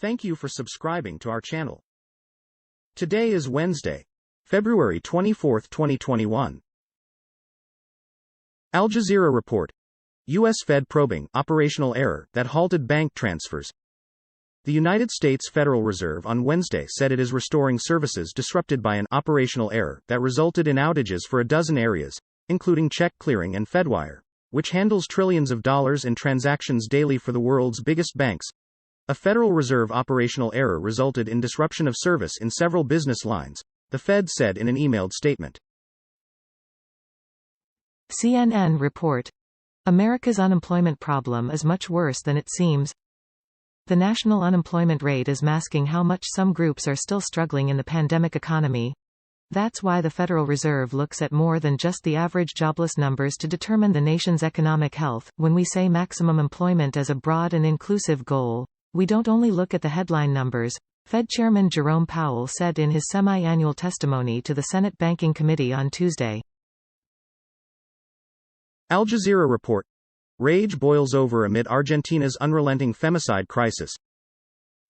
Thank you for subscribing to our channel. Today is Wednesday, February 24, 2021. Al Jazeera report. U.S. Fed probing operational error that halted bank transfers. The United States Federal Reserve on Wednesday said it is restoring services disrupted by an operational error that resulted in outages for a dozen areas, including check clearing and Fedwire, which handles trillions of dollars in transactions daily for the world's biggest banks. A Federal Reserve operational error resulted in disruption of service in several business lines, the Fed said in an emailed statement. CNN report. America's unemployment problem is much worse than it seems. The national unemployment rate is masking how much some groups are still struggling in the pandemic economy. That's why the Federal Reserve looks at more than just the average jobless numbers to determine the nation's economic health. When we say maximum employment as a broad and inclusive goal, we don't only look at the headline numbers, Fed Chairman Jerome Powell said in his semi-annual testimony to the Senate Banking Committee on Tuesday. Al Jazeera report. Rage boils over amid Argentina's unrelenting femicide crisis.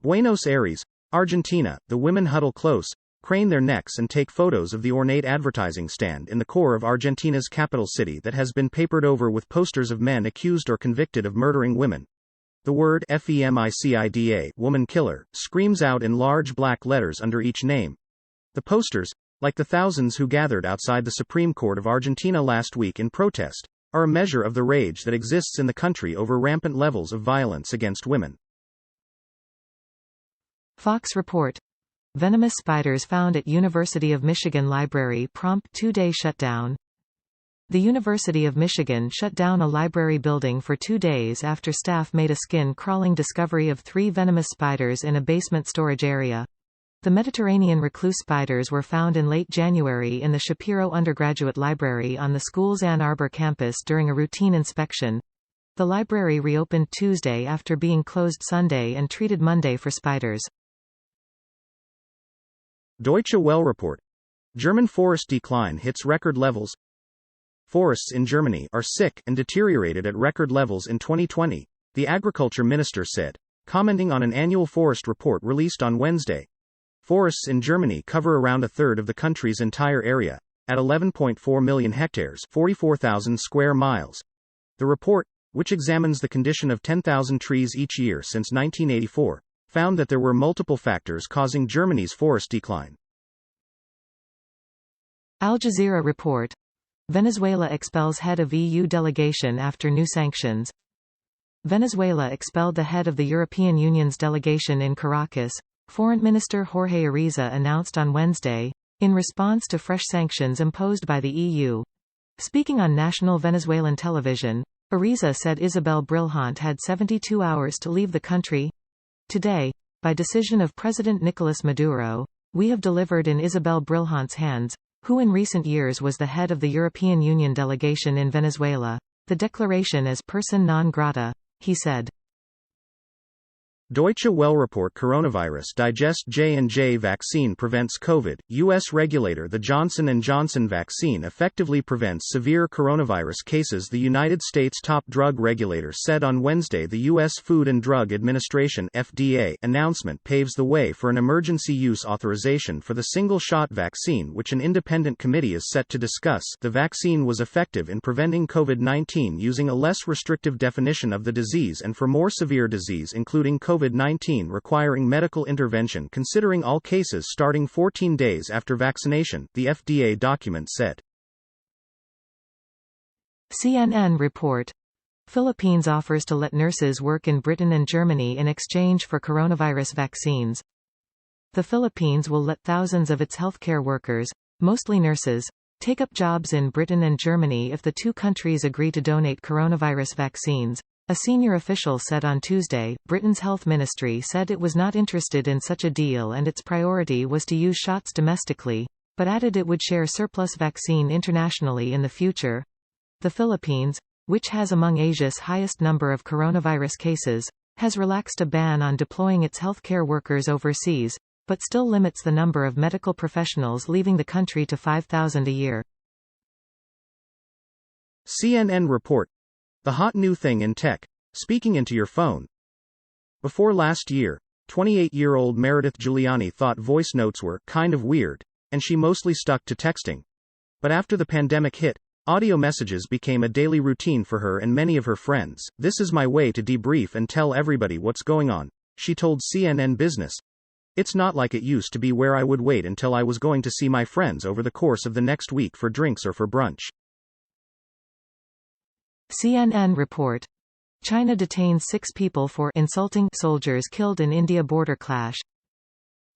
Buenos Aires, Argentina, the women huddle close, crane their necks and take photos of the ornate advertising stand in the core of Argentina's capital city that has been papered over with posters of men accused or convicted of murdering women. The word femicide, woman killer, screams out in large black letters under each name. The posters, like the thousands who gathered outside the Supreme Court of Argentina last week in protest, are a measure of the rage that exists in the country over rampant levels of violence against women. Fox report. Venomous spiders found at University of Michigan library prompt two-day shutdown. The University of Michigan shut down a library building for 2 days after staff made a skin-crawling discovery of 3 venomous spiders in a basement storage area. The Mediterranean recluse spiders were found in late January in the Shapiro Undergraduate Library on the school's Ann Arbor campus during a routine inspection. The library reopened Tuesday after being closed Sunday and treated Monday for spiders. Deutsche Welle report. German forest decline hits record levels. Forests in Germany are sick and deteriorated at record levels in 2020, the agriculture minister said, commenting on an annual forest report released on Wednesday. Forests in Germany cover around a third of the country's entire area, at 11.4 million hectares, 44,000 square miles. The report, which examines the condition of 10,000 trees each year since 1984, found that there were multiple factors causing Germany's forest decline. Al Jazeera report. Venezuela expels head of EU delegation after new sanctions. Venezuela expelled the head of the European Union's delegation in Caracas, Foreign Minister Jorge Ariza announced on Wednesday, in response to fresh sanctions imposed by the EU. Speaking on national Venezuelan television, Ariza said Isabel Brilhant had 72 hours to leave the country. Today, by decision of President Nicolas Maduro, we have delivered in Isabel Brilhant's hands, who in recent years was the head of the European Union delegation in Venezuela, the declaration as person non grata, he said. Deutsche Welle report. Coronavirus digest J&J vaccine prevents COVID. U.S. regulator. The Johnson & Johnson vaccine effectively prevents severe coronavirus cases, the United States top drug regulator said on Wednesday. The U.S. Food and Drug Administration (FDA) announcement paves the way for an emergency use authorization for the single-shot vaccine, which an independent committee is set to discuss. The vaccine was effective in preventing COVID-19 using a less restrictive definition of the disease and for more severe disease including COVID-19 requiring medical intervention considering all cases starting 14 days after vaccination, the FDA document said. CNN report. Philippines offers to let nurses work in Britain and Germany in exchange for coronavirus vaccines. The Philippines will let thousands of its healthcare workers, mostly nurses, take up jobs in Britain and Germany if the two countries agree to donate coronavirus vaccines. A senior official said on Tuesday. Britain's health ministry said it was not interested in such a deal and its priority was to use shots domestically, but added it would share surplus vaccine internationally in the future. The Philippines, which has among Asia's highest number of coronavirus cases, has relaxed a ban on deploying its healthcare workers overseas, but still limits the number of medical professionals leaving the country to 5,000 a year. CNN report. The hot new thing in tech. Speaking into your phone. Before last year, 28-year-old Meredith Giuliani thought voice notes were kind of weird, and she mostly stuck to texting. But after the pandemic hit, audio messages became a daily routine for her and many of her friends. "This is my way to debrief and tell everybody what's going on," she told CNN Business. "It's not like it used to be where I would wait until I was going to see my friends over the course of the next week for drinks or for brunch." CNN report. China detains 6 people for insulting soldiers killed in India border clash.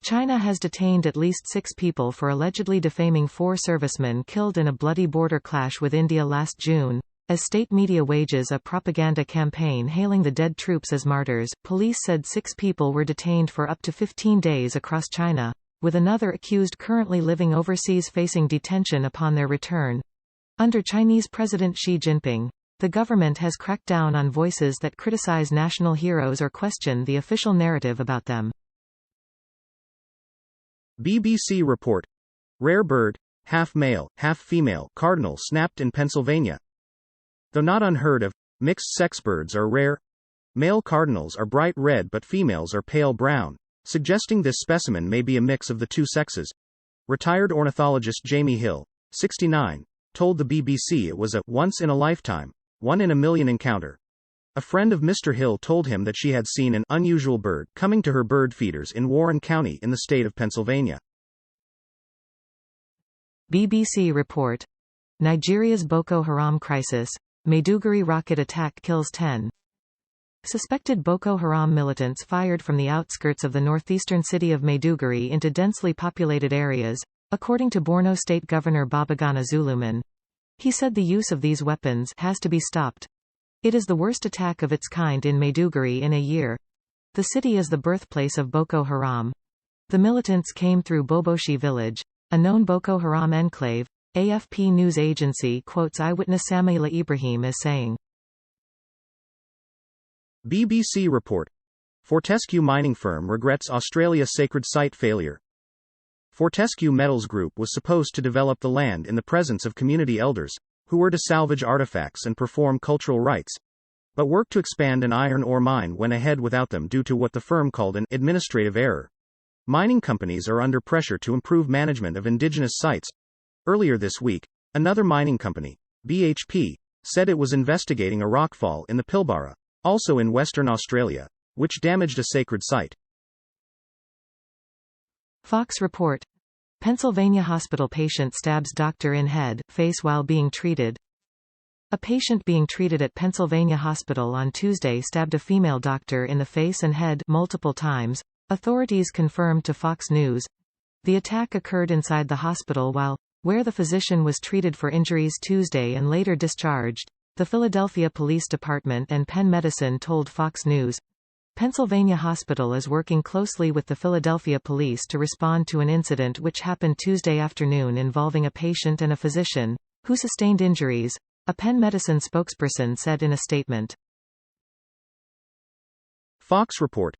China has detained at least 6 people for allegedly defaming 4 servicemen killed in a bloody border clash with India last June, as state media wages a propaganda campaign hailing the dead troops as martyrs. Police said 6 people were detained for up to 15 days across China, with another accused currently living overseas facing detention upon their return. Under Chinese President Xi Jinping, the government has cracked down on voices that criticize national heroes or question the official narrative about them. BBC report. Rare bird, half male, half female, cardinal snapped in Pennsylvania. Though not unheard of, mixed-sex birds are rare. Male cardinals are bright red but females are pale brown, suggesting this specimen may be a mix of the two sexes. Retired ornithologist Jamie Hill, 69, told the BBC it was a once-in-a-lifetime, one-in-a-million encounter. A friend of Mr. Hill told him that she had seen an unusual bird coming to her bird feeders in Warren County in the state of Pennsylvania. BBC report. Nigeria's Boko Haram crisis. Maiduguri rocket attack kills 10. Suspected Boko Haram militants fired from the outskirts of the northeastern city of Maiduguri into densely populated areas, according to Borno State Governor Babagana Zuluman. He said the use of these weapons has to be stopped. It is the worst attack of its kind in Maiduguri in a year. The city is the birthplace of Boko Haram. The militants came through Boboshi village, a known Boko Haram enclave. AFP news agency quotes eyewitness Samaila Ibrahim as saying. BBC report. Fortescue mining firm regrets Australia sacred site failure. Fortescue Metals Group was supposed to develop the land in the presence of community elders, who were to salvage artifacts and perform cultural rites. But work to expand an iron ore mine went ahead without them due to what the firm called an administrative error. Mining companies are under pressure to improve management of indigenous sites. Earlier this week, another mining company, BHP, said it was investigating a rockfall in the Pilbara, also in Western Australia, which damaged a sacred site. Fox report. Pennsylvania hospital patient stabs doctor in head, face while being treated. A patient being treated at Pennsylvania Hospital on Tuesday stabbed a female doctor in the face and head multiple times, authorities confirmed to Fox News. The attack occurred inside the hospital where the physician was treated for injuries Tuesday and later discharged, the Philadelphia Police Department and Penn Medicine told Fox News. Pennsylvania Hospital is working closely with the Philadelphia Police to respond to an incident which happened Tuesday afternoon involving a patient and a physician, who sustained injuries, a Penn Medicine spokesperson said in a statement. Fox report.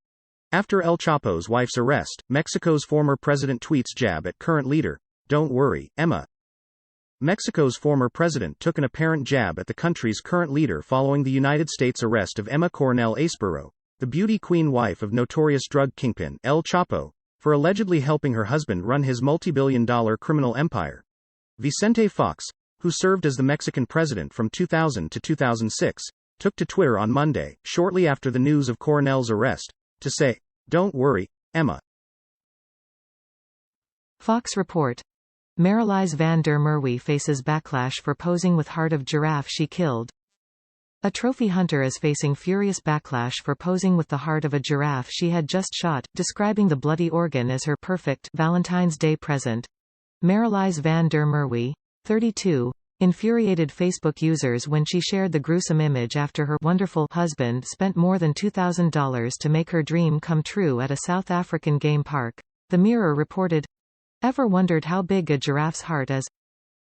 After El Chapo's wife's arrest, Mexico's former president tweets jab at current leader, "Don't worry, Emma." Mexico's former president took an apparent jab at the country's current leader following the United States arrest of Emma Coronel Aspero, the beauty queen wife of notorious drug kingpin El Chapo, for allegedly helping her husband run his multi-billion-dollar criminal empire. Vicente Fox, who served as the Mexican president from 2000 to 2006, took to Twitter on Monday, shortly after the news of Coronel's arrest, to say, "Don't worry, Emma." Fox report. Marilise van der Merwe faces backlash for posing with heart of giraffe she killed. A trophy hunter is facing furious backlash for posing with the heart of a giraffe she had just shot, describing the bloody organ as her perfect Valentine's Day present. Marilise van der Merwe, 32, infuriated Facebook users when she shared the gruesome image after her wonderful husband spent more than $2,000 to make her dream come true at a South African game park. The Mirror reported, "Ever wondered how big a giraffe's heart is?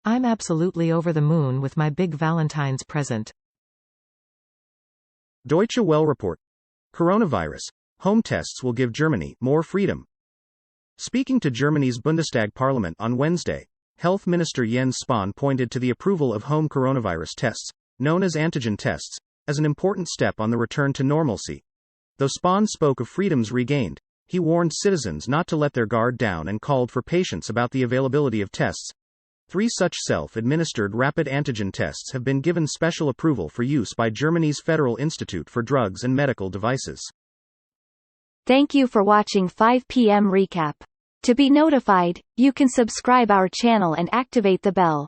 I'm absolutely over the moon with my big Valentine's present." Deutsche Welle report. Coronavirus. Home tests will give Germany more freedom. Speaking to Germany's Bundestag parliament on Wednesday, Health Minister Jens Spahn pointed to the approval of home coronavirus tests, known as antigen tests, as an important step on the return to normalcy. Though Spahn spoke of freedoms regained, he warned citizens not to let their guard down and called for patience about the availability of tests. 3 such self-administered rapid antigen tests have been given special approval for use by Germany's Federal Institute for Drugs and Medical Devices. Thank you for watching 5 p.m. recap. To be notified, you can subscribe our channel and activate the bell.